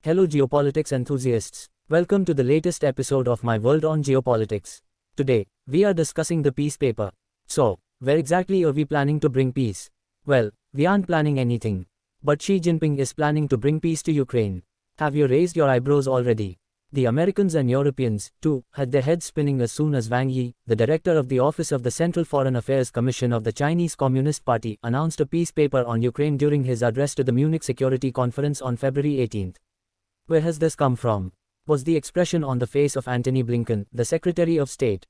Hello geopolitics enthusiasts. Welcome to the latest episode of my World on Geopolitics. Today, we are discussing the peace paper. So, where exactly are we planning to bring peace? Well, we aren't planning anything. But Xi Jinping is planning to bring peace to Ukraine. Have you raised your eyebrows already? The Americans and Europeans, too, had their heads spinning as soon as Wang Yi, the director of the Office of the Central Foreign Affairs Commission of the Chinese Communist Party, announced a peace paper on Ukraine during his address to the Munich Security Conference on February 18. Where has this come from? Was the expression on the face of Antony Blinken, the Secretary of State.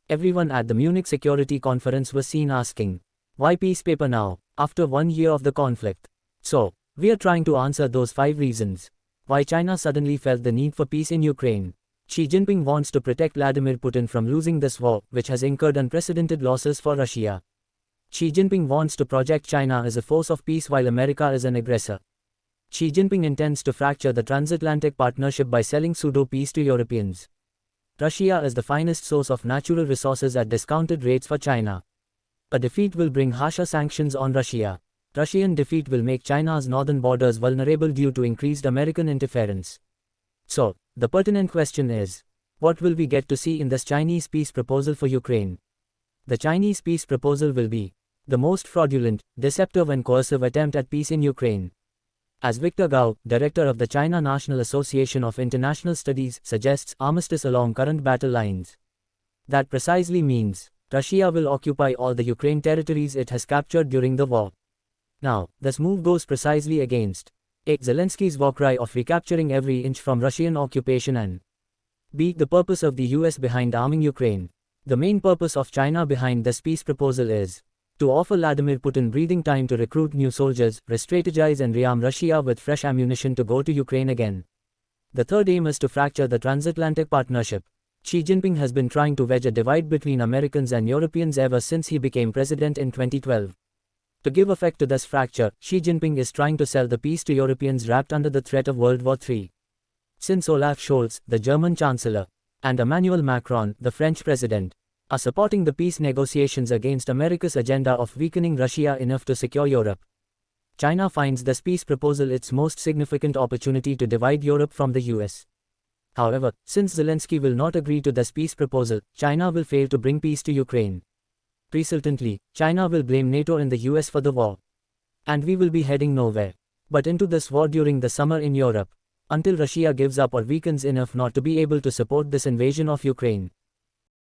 Everyone at the Munich Security Conference was seen asking, why peace paper now, after 1 year of the conflict? So, we are trying to answer those 5 reasons. Why China suddenly felt the need for peace in Ukraine. Xi Jinping wants to protect Vladimir Putin from losing this war, which has incurred unprecedented losses for Russia. Xi Jinping wants to project China as a force of peace while America is an aggressor. Xi Jinping intends to fracture the transatlantic partnership by selling pseudo-peace to Europeans. Russia is the finest source of natural resources at discounted rates for China. A defeat will bring harsher sanctions on Russia. Russian defeat will make China's northern borders vulnerable due to increased American interference. So, the pertinent question is, what will we get to see in this Chinese peace proposal for Ukraine? The Chinese peace proposal will be the most fraudulent, deceptive and coercive attempt at peace in Ukraine. As Victor Gao, director of the China National Association of International Studies, suggests, armistice along current battle lines. That precisely means, Russia will occupy all the Ukraine territories it has captured during the war. Now, this move goes precisely against A. Zelensky's war cry of recapturing every inch from Russian occupation and B. The purpose of the US behind arming Ukraine. The main purpose of China behind this peace proposal is to offer Vladimir Putin breathing time to recruit new soldiers, re-strategize and rearm Russia with fresh ammunition to go to Ukraine again. The third aim is to fracture the transatlantic partnership. Xi Jinping has been trying to wedge a divide between Americans and Europeans ever since he became president in 2012. To give effect to this fracture, Xi Jinping is trying to sell the peace to Europeans wrapped under the threat of World War III. Since Olaf Scholz, the German Chancellor, and Emmanuel Macron, the French President, are supporting the peace negotiations against America's agenda of weakening Russia enough to secure Europe. China finds this peace proposal its most significant opportunity to divide Europe from the US. However, since Zelensky will not agree to this peace proposal, China will fail to bring peace to Ukraine. Resultantly, China will blame NATO and the US for the war. And we will be heading nowhere but into this war during the summer in Europe, until Russia gives up or weakens enough not to be able to support this invasion of Ukraine.